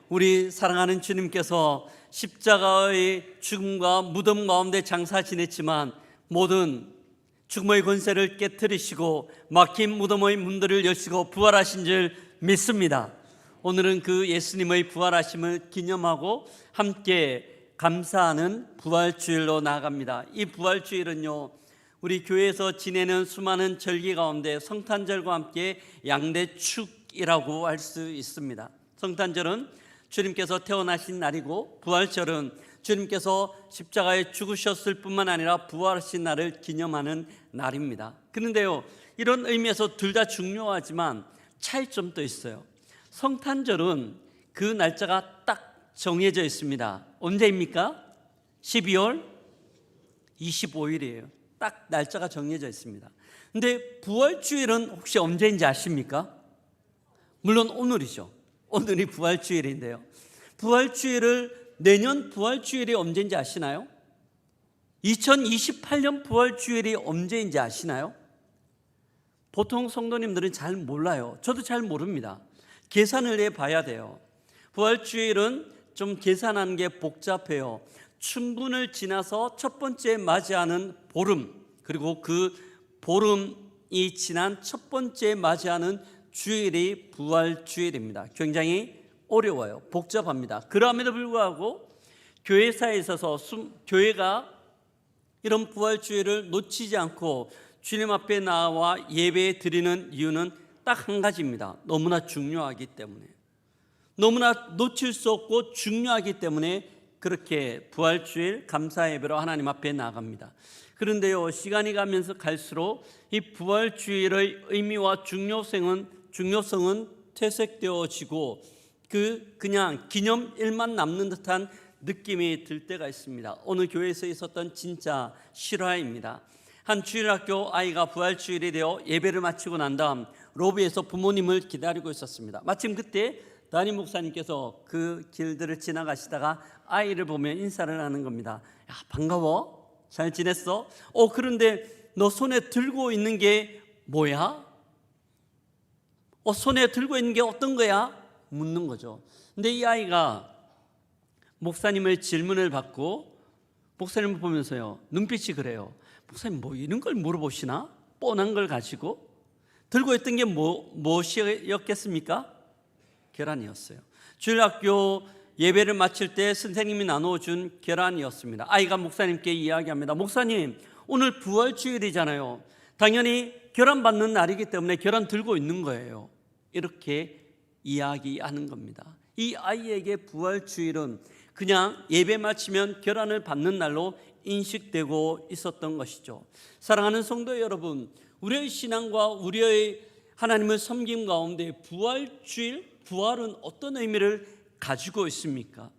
우리 사랑하는 주님께서 십자가의 죽음과 무덤 가운데 장사 지냈지만 모든 죽음의 권세를 깨뜨리시고 막힌 무덤의 문들을 여시고 부활하신 줄 믿습니다. 오늘은 그 예수님의 부활하심을 기념하고 함께 감사하는 부활주일로 나아갑니다. 이 부활주일은요, 우리 교회에서 지내는 수많은 절기 가운데 성탄절과 함께 양대축이라고 할 수 있습니다. 성탄절은 주님께서 태어나신 날이고, 부활절은 주님께서 십자가에 죽으셨을 뿐만 아니라 부활하신 날을 기념하는 날입니다. 그런데요, 이런 의미에서 둘 다 중요하지만 차이점도 있어요. 성탄절은 그 날짜가 딱 정해져 있습니다. 언제입니까? 12월 25일이에요. 딱 날짜가 정해져 있습니다. 근데 부활주일은 혹시 언제인지 아십니까? 물론 오늘이죠. 오늘이 부활주일인데요, 부활주일을 내년 부활주일이 언제인지 아시나요? 2028년 부활주일이 언제인지 아시나요? 보통 성도님들은 잘 몰라요. 저도 잘 모릅니다. 계산을 해봐야 돼요. 부활주일은 좀 계산하는 게 복잡해요. 춘분을 지나서 첫 번째 맞이하는 보름, 그리고 그 보름이 지난 첫 번째 맞이하는 주일이 부활주일입니다. 굉장히 어려워요. 복잡합니다. 그럼에도 불구하고 교회사에 있어서 교회가 이런 부활주일을 놓치지 않고 주님 앞에 나와 예배 드리는 이유는 딱 한 가지입니다. 너무나 중요하기 때문에, 너무나 놓칠 수 없고 중요하기 때문에 그렇게 부활주일 감사 예배로 하나님 앞에 나갑니다. 그런데요, 시간이 가면서 갈수록 이 부활주일의 의미와 중요성은 퇴색되어지고 그냥 기념일만 남는 듯한 느낌이 들 때가 있습니다. 오늘 교회에서 있었던 진짜 실화입니다. 한 주일학교 아이가 부활주일이 되어 예배를 마치고 난 다음 로비에서 부모님을 기다리고 있었습니다. 마침 그때 담임 목사님께서 그 길들을 지나가시다가 아이를 보며 인사를 하는 겁니다. 야, 반가워? 잘 지냈어? 그런데 너 손에 들고 있는 게 뭐야? 손에 들고 있는 게 어떤 거야? 묻는 거죠. 근데 이 아이가 목사님의 질문을 받고 목사님을 보면서요, 눈빛이 그래요. 목사님, 뭐 이런 걸 물어보시나? 뻔한 걸 가지고. 들고 있던 게 무엇이었겠습니까? 계란이었어요. 주일학교 예배를 마칠 때 선생님이 나눠준 계란이었습니다. 아이가 목사님께 이야기합니다. 목사님, 오늘 부활주일이잖아요. 당연히 계란 받는 날이기 때문에 계란 들고 있는 거예요. 이렇게 이야기하는 겁니다. 이 아이에게 부활주일은 그냥 예배 마치면 계란을 받는 날로 인식되고 있었던 것이죠. 사랑하는 성도 여러분, 우리의 신앙과 우리의 하나님을 섬김 가운데 부활은 어떤 의미를 가지고 있습니까?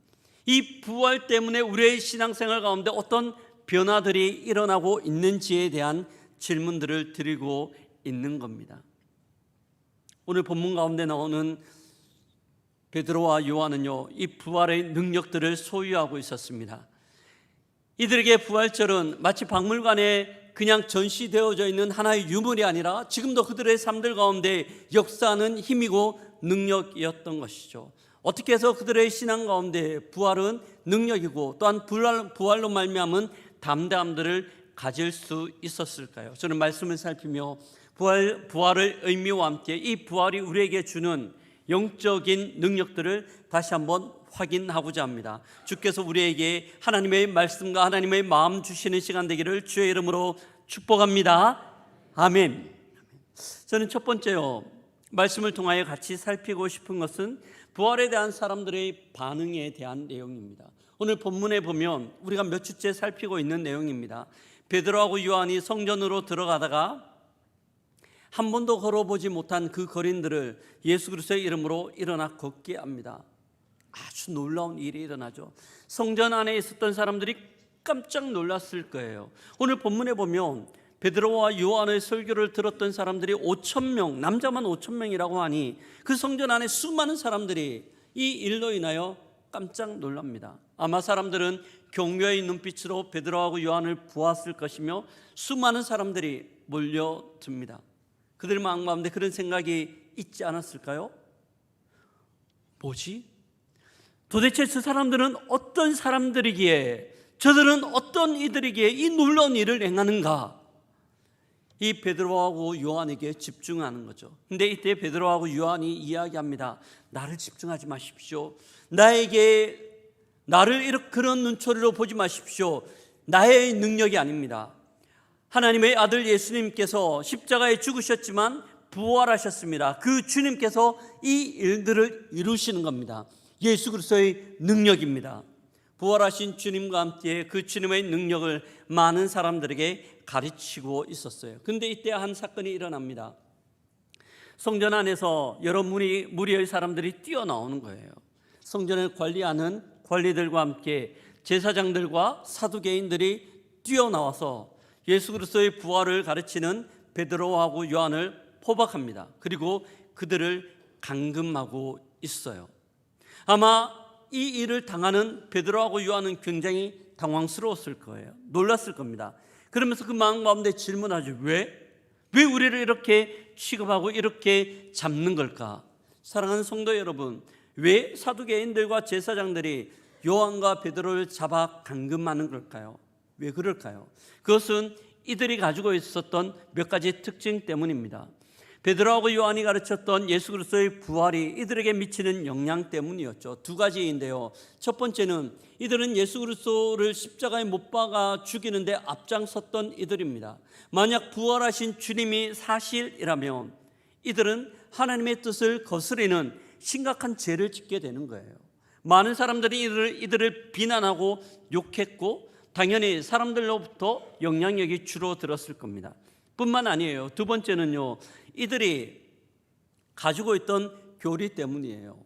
이 부활 때문에 우리의 신앙생활 가운데 어떤 변화들이 일어나고 있는지에 대한 질문들을 드리고 있는 겁니다. 오늘 본문 가운데 나오는 베드로와 요한은요, 이 부활의 능력들을 소유하고 있었습니다. 이들에게 부활절은 마치 박물관에 그냥 전시되어져 있는 하나의 유물이 아니라 지금도 그들의 삶들 가운데 역사하는 힘이고 능력이었던 것이죠. 어떻게 해서 그들의 신앙 가운데 부활은 능력이고 또한 부활로 말미암은 담대함들을 가질 수 있었을까요? 저는 말씀을 살피며 부활의 의미와 함께 이 부활이 우리에게 주는 영적인 능력들을 다시 한번 확인하고자 합니다. 주께서 우리에게 하나님의 말씀과 하나님의 마음 주시는 시간 되기를 주의 이름으로 축복합니다. 아멘. 저는 첫 번째요, 말씀을 통하여 같이 살피고 싶은 것은 부활에 대한 사람들의 반응에 대한 내용입니다. 오늘 본문에 보면 우리가 몇 주째 살피고 있는 내용입니다. 베드로하고 요한이 성전으로 들어가다가 한 번도 걸어보지 못한 그 거린들을 예수 그리스도의 이름으로 일어나 걷게 합니다. 아주 놀라운 일이 일어나죠. 성전 안에 있었던 사람들이 깜짝 놀랐을 거예요. 오늘 본문에 보면 베드로와 요한의 설교를 들었던 사람들이 5,000명, 남자만 5,000명이라고 하니 그 성전 안에 수많은 사람들이 이 일로 인하여 깜짝 놀랍니다. 아마 사람들은 경외의 눈빛으로 베드로하고 요한을 보았을 것이며 수많은 사람들이 몰려듭니다. 그들 마음 가운데 그런 생각이 있지 않았을까요? 뭐지? 도대체 저 사람들은 어떤 사람들이기에, 저들은 어떤 이들이기에 이 놀라운 일을 행하는가? 이 베드로하고 요한에게 집중하는 거죠. 근데 이때 베드로하고 요한이 이야기합니다. 나를 집중하지 마십시오. 나를 이렇게 그런 눈초리로 보지 마십시오. 나의 능력이 아닙니다. 하나님의 아들 예수님께서 십자가에 죽으셨지만 부활하셨습니다. 그 주님께서 이 일들을 이루시는 겁니다. 예수 그리스도의 능력입니다. 부활하신 주님과 함께 그 주님의 능력을 많은 사람들에게 가르치고 있었어요. 그런데 이때 한 사건이 일어납니다. 성전 안에서 여러 무리의 사람들이 뛰어나오는 거예요. 성전을 관리하는 관리들과 함께 제사장들과 사두개인들이 뛰어나와서 예수 그리스도의 부활을 가르치는 베드로하고 요한을 포박합니다. 그리고 그들을 감금하고 있어요. 아마 이 일을 당하는 베드로하고 요한은 굉장히 당황스러웠을 거예요. 놀랐을 겁니다. 그러면서 그 마음 가운데 질문하죠. 왜 우리를 이렇게 취급하고 이렇게 잡는 걸까? 사랑하는 성도 여러분, 왜 사두개인들과 제사장들이 요한과 베드로를 잡아 감금하는 걸까요? 왜 그럴까요? 그것은 이들이 가지고 있었던 몇 가지 특징 때문입니다. 베드로하고 요한이 가르쳤던 예수 그리스도의 부활이 이들에게 미치는 영향 때문이었죠. 두 가지인데요. 첫 번째는 이들은 예수 그리스도를 십자가에 못 박아 죽이는데 앞장섰던 이들입니다. 만약 부활하신 주님이 사실이라면 이들은 하나님의 뜻을 거스리는 심각한 죄를 짓게 되는 거예요. 많은 사람들이 이들을 비난하고 욕했고 당연히 사람들로부터 영향력이 줄어들었을 겁니다. 뿐만 아니에요. 두 번째는요, 이들이 가지고 있던 교리 때문이에요.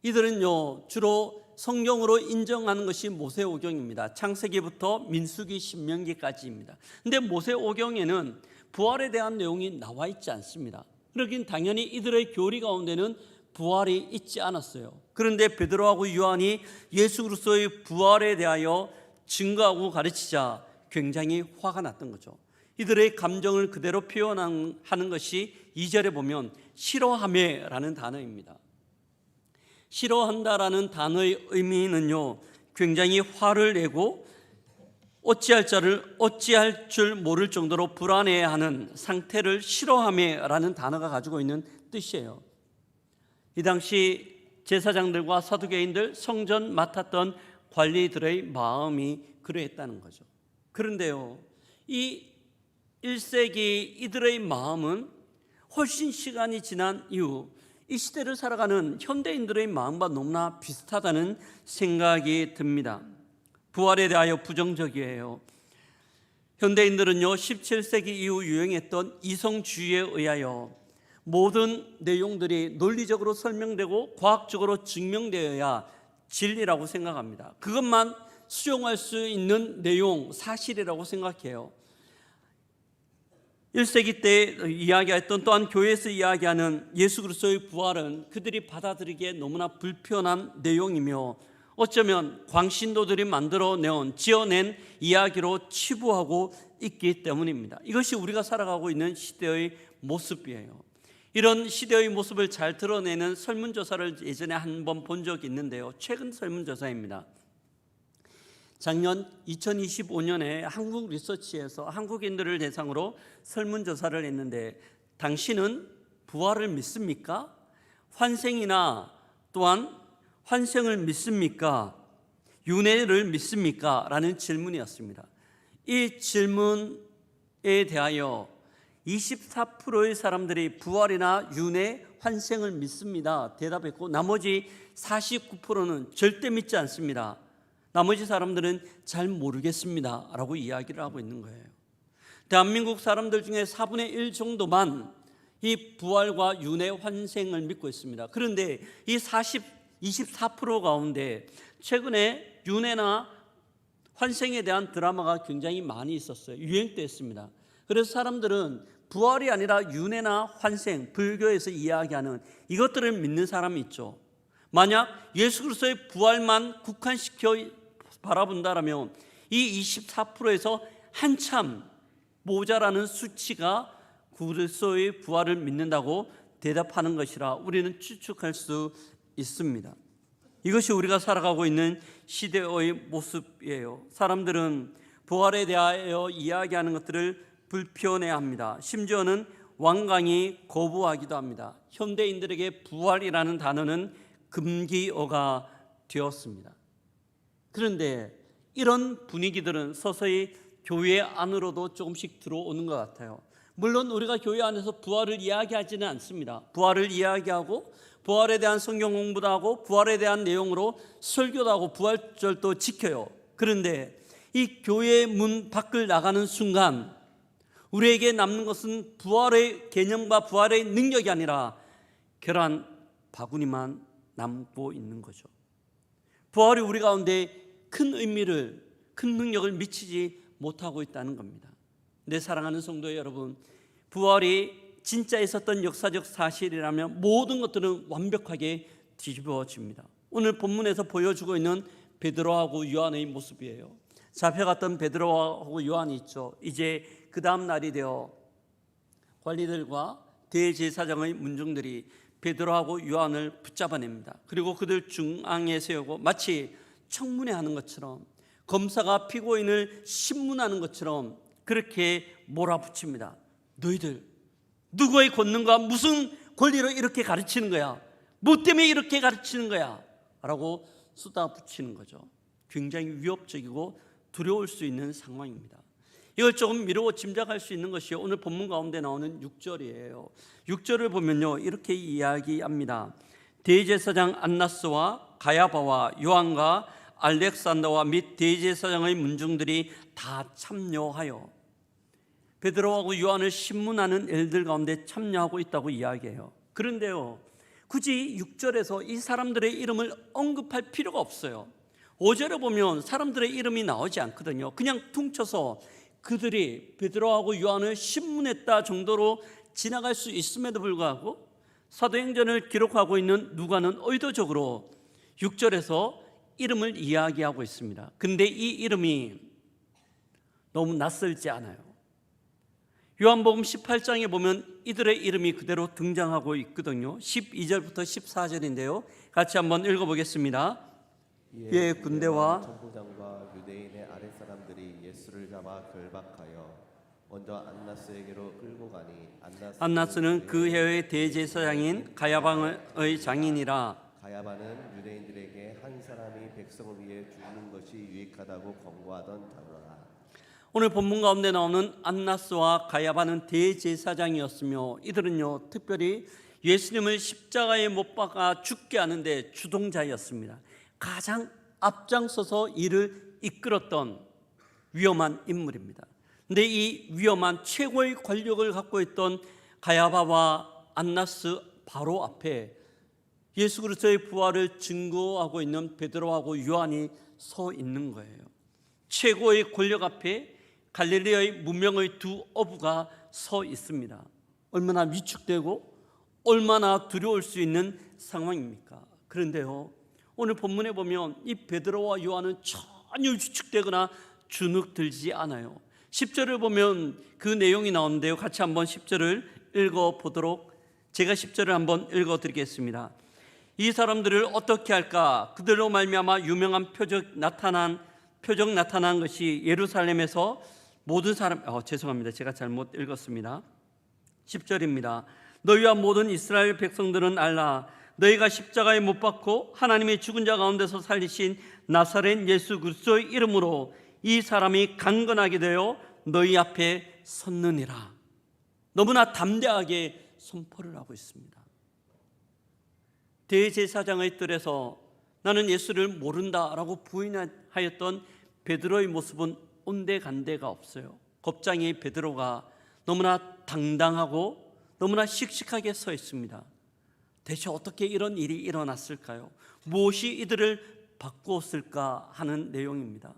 이들은요, 주로 성경으로 인정하는 것이 모세오경입니다. 창세기부터 민수기, 신명기까지입니다. 근데 모세오경에는 부활에 대한 내용이 나와 있지 않습니다. 그러긴 당연히 이들의 교리 가운데는 부활이 있지 않았어요. 그런데 베드로하고 요한이 예수 그리스도의 부활에 대하여 증거하고 가르치자 굉장히 화가 났던 거죠. 이들의 감정을 그대로 표현하는 것이 2절에 보면 싫어하며라는 단어입니다. 싫어한다라는 단어의 의미는요, 굉장히 화를 내고 어찌할 줄 모를 정도로 불안해하는 상태를 싫어하며라는 단어가 가지고 있는 뜻이에요. 이 당시 제사장들과 사두개인들, 성전 맡았던 관리들의 마음이 그러했다는 거죠. 그런데요, 이 1세기 이들의 마음은 훨씬 시간이 지난 이후 이 시대를 살아가는 현대인들의 마음과 너무나 비슷하다는 생각이 듭니다. 부활에 대하여 부정적이에요. 현대인들은요, 17세기 이후 유행했던 이성주의에 의하여 모든 내용들이 논리적으로 설명되고 과학적으로 증명되어야 진리라고 생각합니다. 그것만 수용할 수 있는 내용, 사실이라고 생각해요. 1세기 때 이야기했던, 또한 교회에서 이야기하는 예수 그리스도의 부활은 그들이 받아들이기에 너무나 불편한 내용이며 어쩌면 광신도들이 지어낸 이야기로 치부하고 있기 때문입니다. 이것이 우리가 살아가고 있는 시대의 모습이에요. 이런 시대의 모습을 잘 드러내는 설문조사를 예전에 한번 본 적이 있는데요. 최근 설문조사입니다. 작년 2025년에 한국 리서치에서 한국인들을 대상으로 설문조사를 했는데, 당신은 부활을 믿습니까? 환생이나 또한 환생을 믿습니까? 윤회를 믿습니까? 라는 질문이었습니다. 이 질문에 대하여 24%의 사람들이 부활이나 윤회, 환생을 믿습니다 대답했고, 나머지 49%는 절대 믿지 않습니다. 나머지 사람들은 잘 모르겠습니다 라고 이야기를 하고 있는 거예요. 대한민국 사람들 중에 4분의 1 정도만 이 부활과 윤회, 환생을 믿고 있습니다. 그런데 이 24% 가운데 최근에 윤회나 환생에 대한 드라마가 굉장히 많이 있었어요. 유행됐습니다. 그래서 사람들은 부활이 아니라 윤회나 환생, 불교에서 이야기하는 이것들을 믿는 사람이 있죠. 만약 예수 그리스도의 부활만 국한시켜 바라본다라면 이 24%에서 한참 모자라는 수치가 그리스도의 부활을 믿는다고 대답하는 것이라 우리는 추측할 수 있습니다. 이것이 우리가 살아가고 있는 시대의 모습이에요. 사람들은 부활에 대하여 이야기하는 것들을 불편해합니다. 심지어는 완강히 거부하기도 합니다. 현대인들에게 부활이라는 단어는 금기어가 되었습니다. 그런데 이런 분위기들은 서서히 교회 안으로도 조금씩 들어오는 것 같아요. 물론 우리가 교회 안에서 부활을 이야기하지는 않습니다. 부활을 이야기하고 부활에 대한 성경 공부도 하고 부활에 대한 내용으로 설교도 하고 부활절도 지켜요. 그런데 이 교회 문 밖을 나가는 순간 우리에게 남는 것은 부활의 개념과 부활의 능력이 아니라 계란 바구니만 남고 있는 거죠. 부활이 우리 가운데 큰 의미를, 큰 능력을 미치지 못하고 있다는 겁니다. 내 사랑하는 성도 여러분, 부활이 진짜 있었던 역사적 사실이라면 모든 것들은 완벽하게 뒤집어집니다. 오늘 본문에서 보여주고 있는 베드로하고 요한의 모습이에요. 잡혀갔던 베드로하고 요한이 있죠. 이제 그 다음 날이 되어 관리들과 대제사장의 문중들이 베드로하고 요한을 붙잡아냅니다. 그리고 그들 중앙에 세우고 마치 청문회하는 것처럼, 검사가 피고인을 신문하는 것처럼 그렇게 몰아붙입니다. 너희들 누구의 권능과 무슨 권리로 이렇게 가르치는 거야? 뭐 때문에 이렇게 가르치는 거야? 라고 쏟아붙이는 거죠. 굉장히 위협적이고 두려울 수 있는 상황입니다. 이걸 조금 미루고 짐작할 수 있는 것이 오늘 본문 가운데 나오는 6절이에요. 6절을 보면요, 이렇게 이야기합니다. 대제사장 안나스와 가야바와 요한과 알렉산더와 및 대제사장의 문중들이 다 참여하여 베드로하고 요한을 신문하는 일들 가운데 참여하고 있다고 이야기해요. 그런데요, 굳이 6절에서 이 사람들의 이름을 언급할 필요가 없어요. 5절에 보면 사람들의 이름이 나오지 않거든요. 그냥 퉁쳐서 그들이 베드로하고 요한을 신문했다 정도로 지나갈 수 있음에도 불구하고 사도행전을 기록하고 있는 누가는 의도적으로 6절에서 이름을 이야기하고 있습니다. 근데 이 이름이 너무 낯설지 않아요. 요한복음 18장에 보면 이들의 이름이 그대로 등장하고 있거든요. 12절부터 14절인데요. 같이 한번 읽어보겠습니다. 예, 군대와 천부장과 유대인의 아랫사람들이 예수를 잡아 결박하여 먼저 안나스에게로 끌고 가니 안나스는 그 해의 대제사장인 가야방의 장인이라. 가야바는 유대인들에게 한 사람이 백성을 위해 죽는 것이 유익하다고 권고하던 자로라. 오늘 본문 가운데 나오는 안나스와 가야바는 대제사장이었으며 이들은요, 특별히 예수님을 십자가에 못 박아 죽게 하는데 주동자였습니다. 가장 앞장서서 일을 이끌었던 위험한 인물입니다. 그런데 이 위험한 최고의 권력을 갖고 있던 가야바와 안나스 바로 앞에 예수 그리스도의 부활을 증거하고 있는 베드로하고 요한이 서 있는 거예요. 최고의 권력 앞에 갈릴리의 문명의 두 어부가 서 있습니다. 얼마나 위축되고 얼마나 두려울 수 있는 상황입니까? 그런데요, 오늘 본문에 보면 이 베드로와 요한은 전혀 위축되거나 주눅들지 않아요. 10절을 보면 그 내용이 나오는데요, 같이 한번 10절을 읽어보도록, 제가 10절을 한번 읽어드리겠습니다. 이 사람들을 어떻게 할까? 그들로 말미암아 유명한 표적 나타난 것이 예루살렘에서 모든 사람, 죄송합니다, 제가 잘못 읽었습니다. 10절입니다. 너희와 모든 이스라엘 백성들은 알라. 너희가 십자가에 못 박고 하나님의 죽은 자 가운데서 살리신 나사렛 예수 그리스도의 이름으로 이 사람이 강건하게 되어 너희 앞에 섰느니라. 너무나 담대하게 선포를 하고 있습니다. 대제사장의 뜰에서 나는 예수를 모른다라고 부인하였던 베드로의 모습은 온데간데가 없어요. 겁쟁이 베드로가 너무나 당당하고 너무나 씩씩하게 서 있습니다. 대체 어떻게 이런 일이 일어났을까요? 무엇이 이들을 바꾸었을까 하는 내용입니다.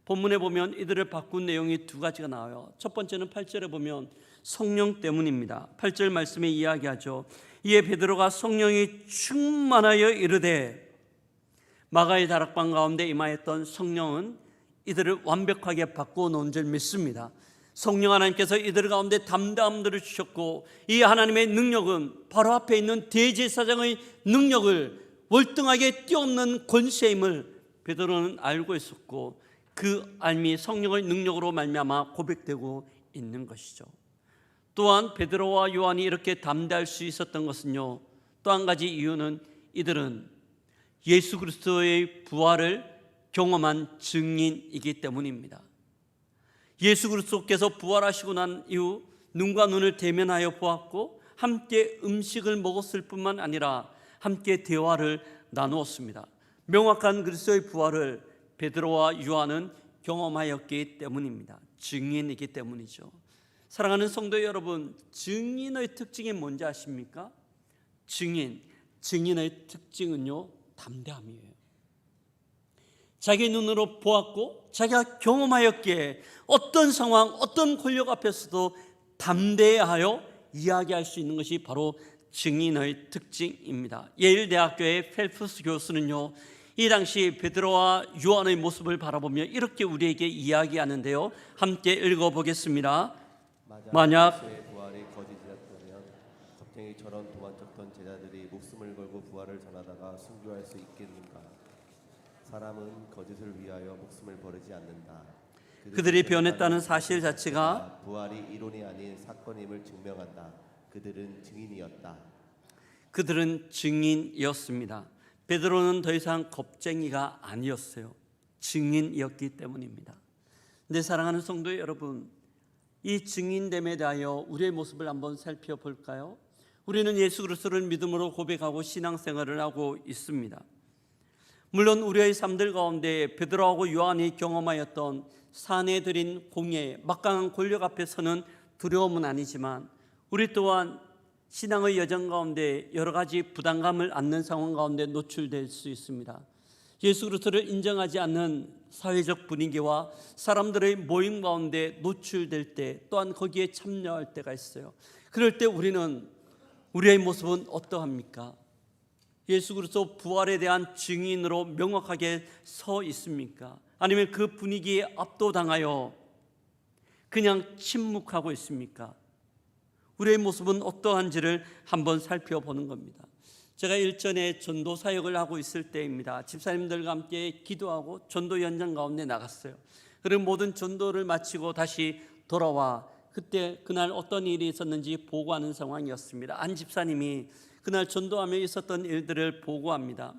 본문에 보면 이들을 바꾼 내용이 두 가지가 나와요. 첫 번째는 8절에 보면 성령 때문입니다. 8절 말씀에 이야기하죠. 이에 베드로가 성령이 충만하여 이르되, 마가의 다락방 가운데 임하였던 성령은 이들을 완벽하게 바꾸어 놓은 줄 믿습니다. 성령 하나님께서 이들 가운데 담대함들을 주셨고 이 하나님의 능력은 바로 앞에 있는 대제사장의 능력을 월등하게 뛰어넘는 권세임을 베드로는 알고 있었고 그 알미 성령의 능력으로 말미암아 고백되고 있는 것이죠. 또한 베드로와 요한이 이렇게 담대할 수 있었던 것은요, 또 한 가지 이유는 이들은 예수 그리스도의 부활을 경험한 증인이기 때문입니다. 예수 그리스도께서 부활하시고 난 이후 눈과 눈을 대면하여 보았고 함께 음식을 먹었을 뿐만 아니라 함께 대화를 나누었습니다. 명확한 그리스도의 부활을 베드로와 요한은 경험하였기 때문입니다. 증인이기 때문이죠. 사랑하는 성도 여러분, 증인의 특징이 뭔지 아십니까? 증인의 특징은요, 담대함이에요. 자기 눈으로 보았고 자기가 경험하였기에 어떤 상황, 어떤 권력 앞에서도 담대하여 이야기할 수 있는 것이 바로 증인의 특징입니다. 예일대학교의 펠프스 교수는요, 이 당시 베드로와 요한의 모습을 바라보며 이렇게 우리에게 이야기하는데요, 함께 읽어보겠습니다. 만약 예수의 부활이 거짓이었다면 겁쟁이처럼 도망쳤던 제자들이 목숨을 걸고 부활을 전하다가 순교할 수 있겠는가? 사람은 거짓을 위하여 목숨을 버리지 않는다. 그들이 변했다는 사실 자체가 부활이 이론이 아닌 사건임을 증명한다. 그들은 증인이었다. 그들은 증인이었습니다. 베드로는 더 이상 겁쟁이가 아니었어요. 증인이었기 때문입니다. 내 사랑하는 성도 여러분, 이 증인됨에 대하여 우리의 모습을 한번 살펴볼까요? 우리는 예수 그리스도를 믿음으로 고백하고 신앙생활을 하고 있습니다. 물론 우리의 삶들 가운데 베드로하고 요한이 경험하였던 산에 들인 공예, 막강한 권력 앞에서는 두려움은 아니지만 우리 또한 신앙의 여정 가운데 여러 가지 부담감을 안는 상황 가운데 노출될 수 있습니다. 예수 그리스도를 인정하지 않는 사회적 분위기와 사람들의 모임 가운데 노출될 때 또한 거기에 참여할 때가 있어요. 그럴 때 우리의 모습은 어떠합니까? 예수 그리스도 부활에 대한 증인으로 명확하게 서 있습니까? 아니면 그 분위기에 압도당하여 그냥 침묵하고 있습니까? 우리의 모습은 어떠한지를 한번 살펴보는 겁니다. 제가 일전에 전도 사역을 하고 있을 때입니다. 집사님들과 함께 기도하고 전도 현장 가운데 나갔어요. 그리고 모든 전도를 마치고 다시 돌아와 그날 어떤 일이 있었는지 보고하는 상황이었습니다. 한 집사님이 그날 전도하며 있었던 일들을 보고합니다.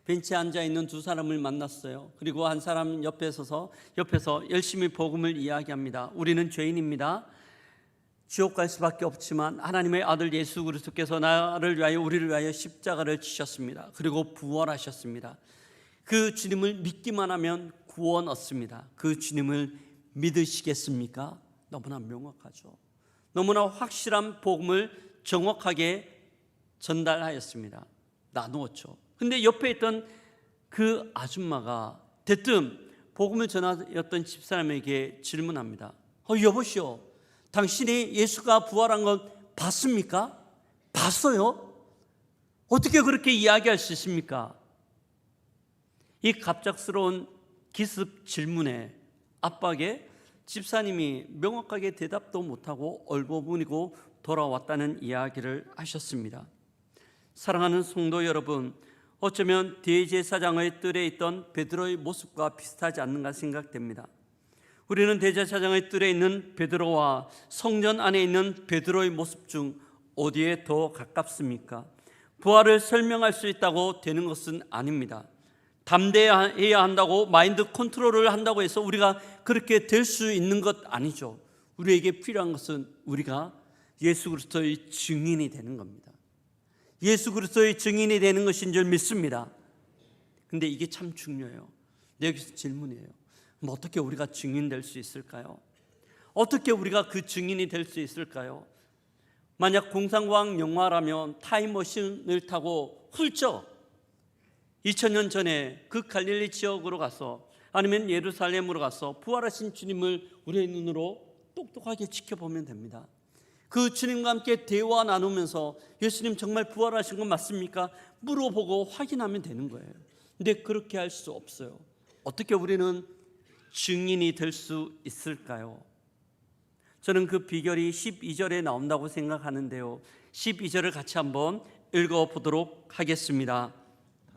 벤치에 앉아있는 두 사람을 만났어요. 그리고 한 사람 옆에서 열심히 복음을 이야기합니다. 우리는 죄인입니다. 지옥 갈 수밖에 없지만 하나님의 아들 예수 그리스도께서 나를 위하여 우리를 위하여 십자가를 지셨습니다. 그리고 부활하셨습니다. 그 주님을 믿기만 하면 구원 얻습니다. 그 주님을 믿으시겠습니까? 너무나 명확하죠. 너무나 확실한 복음을 정확하게 전달하였습니다. 나누었죠. 근데 옆에 있던 그 아줌마가 대뜸 복음을 전하였던 집사람에게 질문합니다. 여보시오, 당신이 예수가 부활한 건 봤습니까? 봤어요? 어떻게 그렇게 이야기할 수 있습니까? 이 갑작스러운 기습 질문에 압박에 집사님이 명확하게 대답도 못하고 얼버무리고 돌아왔다는 이야기를 하셨습니다. 사랑하는 성도 여러분, 어쩌면 대제사장의 뜰에 있던 베드로의 모습과 비슷하지 않는가 생각됩니다. 우리는 대제사장의 뜰에 있는 베드로와 성전 안에 있는 베드로의 모습 중 어디에 더 가깝습니까? 부활을 설명할 수 있다고 되는 것은 아닙니다. 담대해야 한다고 마인드 컨트롤을 한다고 해서 우리가 그렇게 될 수 있는 것 아니죠. 우리에게 필요한 것은 우리가 예수 그리스도의 증인이 되는 겁니다. 예수 그리스도의 증인이 되는 것인 줄 믿습니다. 근데 이게 참 중요해요. 여기서 질문이에요. 어떻게 우리가 증인 될 수 있을까요? 어떻게 우리가 그 증인이 될 수 있을까요? 만약 공상과학 영화라면 타임머신을 타고 훌쩍 2000년 전에 그 갈릴리 지역으로 가서 아니면 예루살렘으로 가서 부활하신 주님을 우리의 눈으로 똑똑하게 지켜보면 됩니다. 그 주님과 함께 대화 나누면서 예수님 정말 부활하신 건 맞습니까? 물어보고 확인하면 되는 거예요. 근데 그렇게 할 수 없어요. 어떻게 우리는 증인이 될 수 있을까요? 저는 그 비결이 12절에 나온다고 생각하는데요. 12절을 같이 한번 읽어보도록 하겠습니다.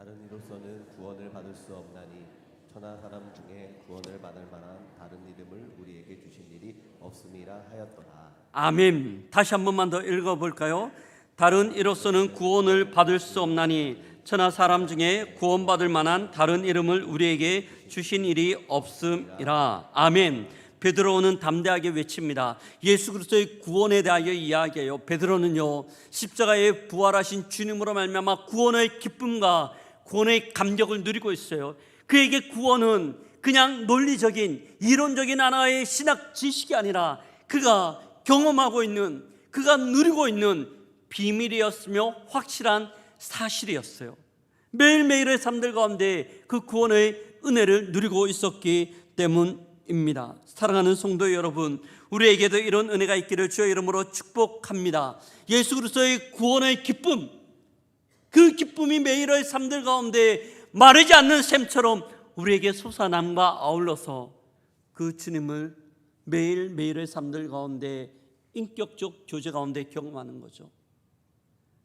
다른 이로서는 구원을 받을 수 없나니 천하 사람 중에 구원을 받을 만한 다른 이름을 우리에게 주신 일이 없음이라 하였더라. 아멘. 다시 한 번만 더 읽어볼까요? 다른 이로서는 구원을 받을 수 없나니 천하 사람 중에 구원받을 만한 다른 이름을 우리에게 주신 일이 없음이라. 아멘. 베드로는 담대하게 외칩니다. 예수 그리스도의 구원에 대하여 이야기해요. 베드로는요, 십자가에 부활하신 주님으로 말미암아 구원의 기쁨과 구원의 감격을 누리고 있어요. 그에게 구원은 그냥 논리적인 이론적인 하나의 신학 지식이 아니라 그가 경험하고 있는, 그가 누리고 있는 비밀이었으며 확실한 사실이었어요. 매일매일의 삶들 가운데 그 구원의 은혜를 누리고 있었기 때문입니다. 사랑하는 성도 여러분, 우리에게도 이런 은혜가 있기를 주의 이름으로 축복합니다. 예수 그리스도의 구원의 기쁨, 그 기쁨이 매일의 삶들 가운데 마르지 않는 샘처럼 우리에게 솟아남과 아울러서 그 주님을 매일매일의 삶들 가운데 인격적 교제 가운데 경험하는 거죠.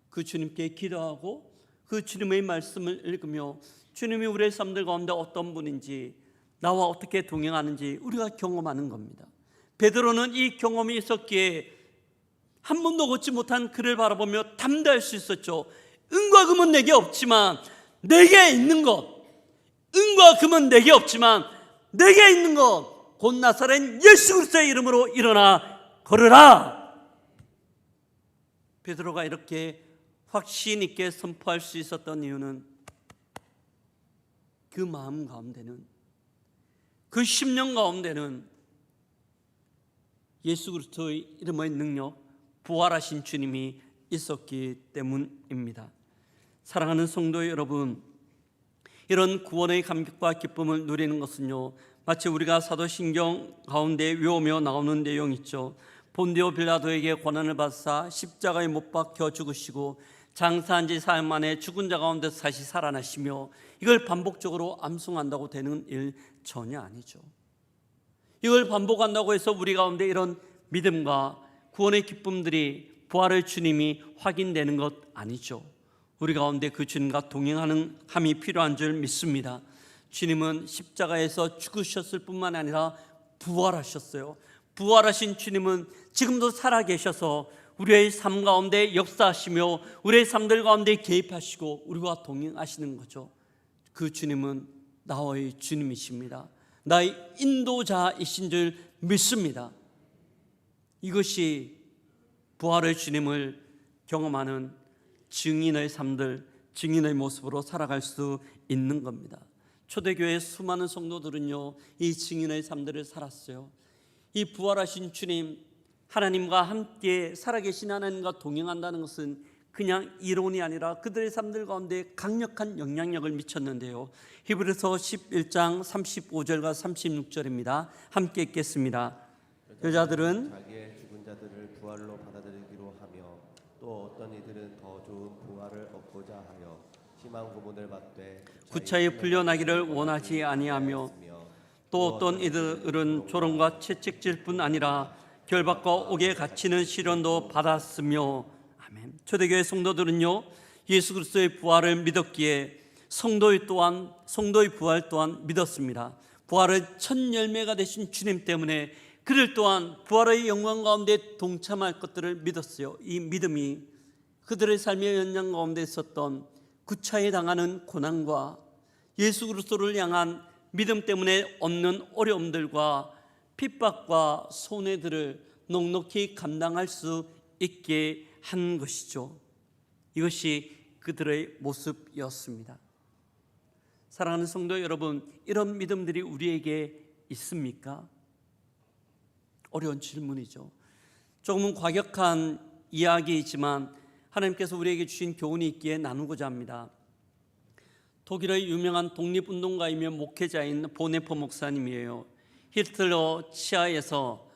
그 주님께 기도하고 그 주님의 말씀을 읽으며 주님이 우리의 삶들 가운데 어떤 분인지, 나와 어떻게 동행하는지 우리가 경험하는 겁니다. 베드로는 이 경험이 있었기에 한 번도 걷지 못한 그를 바라보며 담대할 수 있었죠. 은과 금은 내게 없지만 내게 있는 것, 은과 금은 내게 없지만 내게 있는 것, 곧 나사렛 예수 그리스도의 이름으로 일어나 걸으라. 베드로가 이렇게 확신 있게 선포할 수 있었던 이유는 그 마음 가운데는, 그 심령 가운데는 예수 그리스도의 이름의 능력, 부활하신 주님이 있었기 때문입니다. 사랑하는 성도 여러분, 이런 구원의 감격과 기쁨을 누리는 것은요, 마치 우리가 사도신경 가운데 외우며 나오는 내용 있죠. 본디오 빌라도에게 고난을 받사 십자가에 못 박혀 죽으시고 장사한 지 사흘 만에 죽은 자 가운데서 다시 살아나시며, 이걸 반복적으로 암송한다고 되는 일 전혀 아니죠. 이걸 반복한다고 해서 우리 가운데 이런 믿음과 구원의 기쁨들이, 부활의 주님이 확인되는 것 아니죠. 우리 가운데 그 주님과 동행하는 함이 필요한 줄 믿습니다. 주님은 십자가에서 죽으셨을 뿐만 아니라 부활하셨어요. 부활하신 주님은 지금도 살아계셔서 우리의 삶 가운데 역사하시며 우리의 삶들 가운데 개입하시고 우리와 동행하시는 거죠. 그 주님은 나의 주님이십니다. 나의 인도자이신 줄 믿습니다. 이것이 부활의 주님을 경험하는 증인의 삶들, 증인의 모습으로 살아갈 수 있는 겁니다. 초대교회 수많은 성도들은요, 이 증인의 삶들을 살았어요. 이 부활하신 주님, 하나님과 함께 살아계신 하나님과 동행한다는 것은 그냥 이론이 아니라 그들의 삶들 가운데 강력한 영향력을 미쳤는데요. 히브리서 11장 35절과 36절입니다. 함께 읽겠습니다. 여자들은 자기의 죽은 자들을 부활로 받아들이기로 하며 또 어떤 이들은 더 좋은 부활을 얻고자 하여 희망 고문을 받되 구차히 풀려나기를 원하지 아니하며 또 어떤 이들은 조롱과 채찍질 뿐 아니라 결박과 옥에 갇히는 시련도 받았으며. 아멘. 초대교회 성도들은요, 예수 그리스도의 부활을 믿었기에 성도의 부활 또한 믿었습니다. 부활의 첫 열매가 되신 주님 때문에 그들 또한 부활의 영광 가운데 동참할 것들을 믿었어요. 이 믿음이 그들의 삶의 연장 가운데 있었던 구차히 당하는 고난과 예수 그리스도를 향한 믿음 때문에 얻는 어려움들과 핍박과 손해들을 넉넉히 감당할 수 있게 한 것이죠. 이것이 그들의 모습이었습니다. 사랑하는 성도 여러분, 이런 믿음들이 우리에게 있습니까? 어려운 질문이죠. 조금은 과격한 이야기이지만 하나님께서 우리에게 주신 교훈이 있기에 나누고자 합니다. 독일의 유명한 독립운동가이며 목회자인 보네퍼 목사님이에요. 히틀러 치하에서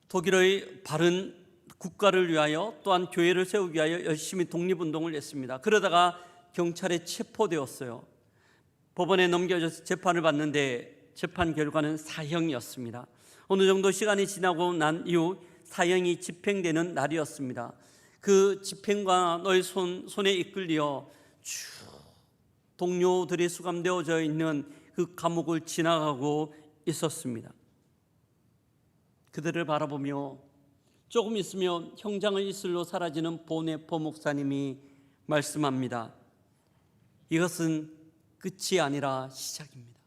독일의 바른 국가를 위하여 또한 교회를 세우기 위하여 열심히 독립운동을 했습니다. 그러다가 경찰에 체포되었어요. 법원에 넘겨져서 재판을 받는데 재판 결과는 사형이었습니다. 어느 정도 시간이 지나고 난 이후 사형이 집행되는 날이었습니다. 그 집행관의 손에 이끌려 쭉 동료들이 수감되어져 있는 그 감옥을 지나가고 있었습니다. 그들을 바라보며 조금 있으면 형장의 이슬로 사라지는 보네포 목사님이 말씀합니다. 이것은 끝이 아니라 시작입니다.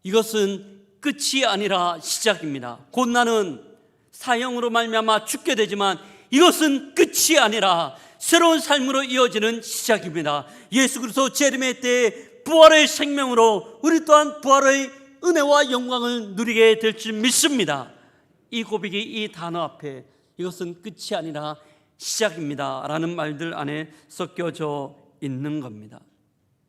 이것은 끝이 아니라 시작입니다. 곧 나는 사형으로 말미암아 죽게 되지만 이것은 끝이 아니라 새로운 삶으로 이어지는 시작입니다. 예수 그리스도 재림의 때에 부활의 생명으로 우리 또한 부활의 은혜와 영광을 누리게 될 줄 믿습니다. 이 고백이 이 단어 앞에 이것은 끝이 아니라 시작입니다 라는 말들 안에 섞여져 있는 겁니다.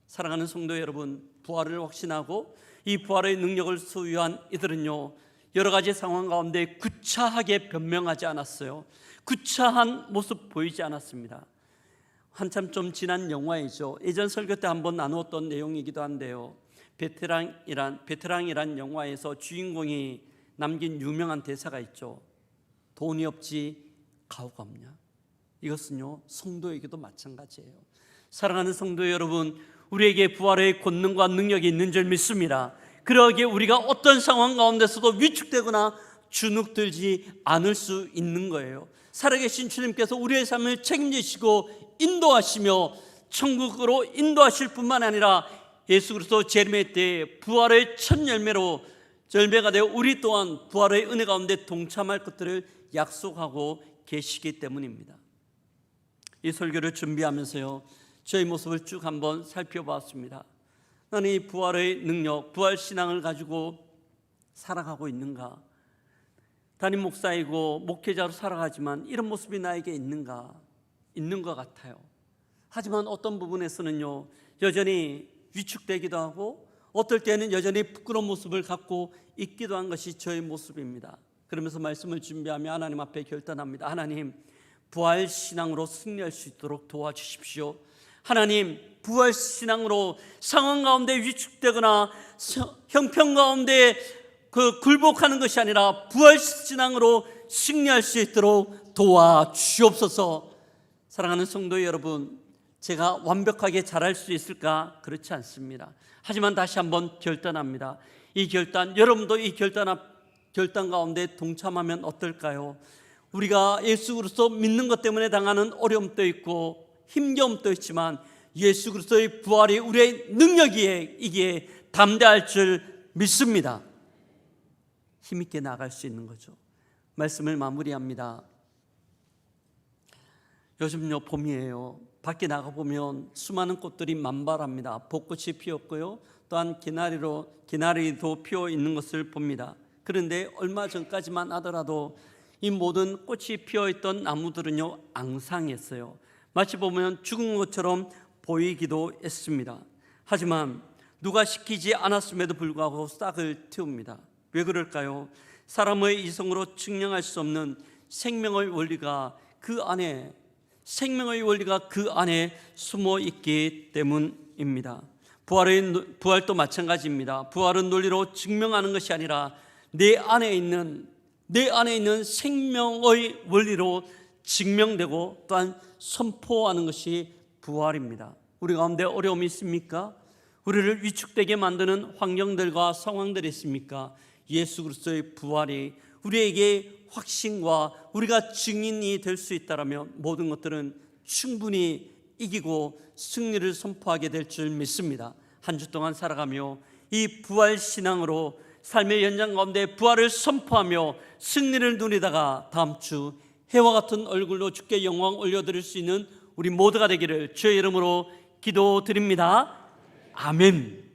사랑하는 성도 여러분, 부활을 확신하고 이 부활의 능력을 소유한 이들은요, 여러 가지 상황 가운데 구차하게 변명하지 않았어요. 구차한 모습 보이지 않았습니다. 한참 좀 지난 영화이죠. 예전 설교 때 한번 나누었던 내용이기도 한데요, 베테랑이란 영화에서 주인공이 남긴 유명한 대사가 있죠. 돈이 없지 가오가 없냐. 이것은요, 성도에게도 마찬가지예요. 사랑하는 성도 여러분, 우리에게 부활의 권능과 능력이 있는 줄 믿습니다. 그러기에 우리가 어떤 상황 가운데서도 위축되거나 주눅들지 않을 수 있는 거예요. 살아계신 주님께서 우리의 삶을 책임지시고 인도하시며 천국으로 인도하실 뿐만 아니라 예수 그리스도 재림의 때에 부활의 첫 열매가 되어 우리 또한 부활의 은혜 가운데 동참할 것들을 약속하고 계시기 때문입니다. 이 설교를 준비하면서요, 저의 모습을 쭉 한번 살펴봤습니다. 나는 이 부활의 능력, 부활 신앙을 가지고 살아가고 있는가? 담임 목사이고 목회자로 살아가지만 이런 모습이 나에게 있는가? 있는 것 같아요. 하지만 어떤 부분에서는요, 여전히 위축되기도 하고 어떨 때는 여전히 부끄러운 모습을 갖고 있기도 한 것이 저의 모습입니다. 그러면서 말씀을 준비하며 하나님 앞에 결단합니다. 하나님, 부활 신앙으로 승리할 수 있도록 도와주십시오. 하나님, 부활 신앙으로 상황 가운데 위축되거나 형편 가운데 굴복하는 것이 아니라 부활 신앙으로 승리할 수 있도록 도와주옵소서. 사랑하는 성도 여러분, 제가 완벽하게 잘할 수 있을까? 그렇지 않습니다. 하지만 다시 한번 결단합니다. 이 결단, 여러분도 이 결단 가운데 동참하면 어떨까요? 우리가 예수 그리스도 믿는 것 때문에 당하는 어려움도 있고 힘겨움도 있지만 예수 그리스도의 부활이 우리의 능력이기에 이게 담대할 줄 믿습니다. 힘있게 나아갈 수 있는 거죠. 말씀을 마무리합니다. 요즘요, 봄이에요. 밖에 나가보면 수많은 꽃들이 만발합니다. 벚꽃이 피었고요, 또한 기나리도 피어 있는 것을 봅니다. 그런데 얼마 전까지만 하더라도 이 모든 꽃이 피어있던 나무들은요, 앙상했어요. 마치 보면 죽은 것처럼 보이기도 했습니다. 하지만 누가 시키지 않았음에도 불구하고 싹을 틔웁니다. 왜 그럴까요? 사람의 이성으로 측량할 수 없는 생명의 원리가 그 안에 숨어 있기 때문입니다. 부활도 마찬가지입니다. 부활은 논리로 증명하는 것이 아니라 내 안에 있는 생명의 원리로 증명되고 또한 선포하는 것이 부활입니다. 우리 가운데 어려움이 있습니까? 우리를 위축되게 만드는 환경들과 상황들이 있습니까? 예수 그리스도의 부활이 우리에게 확신과 우리가 증인이 될 수 있다면 모든 것들은 충분히 이기고 승리를 선포하게 될 줄 믿습니다. 한 주 동안 살아가며 이 부활 신앙으로 삶의 연장 가운데 부활을 선포하며 승리를 누리다가 다음 주 해와 같은 얼굴로 주께 영광 올려드릴 수 있는 우리 모두가 되기를 주의 이름으로 기도드립니다. 아멘.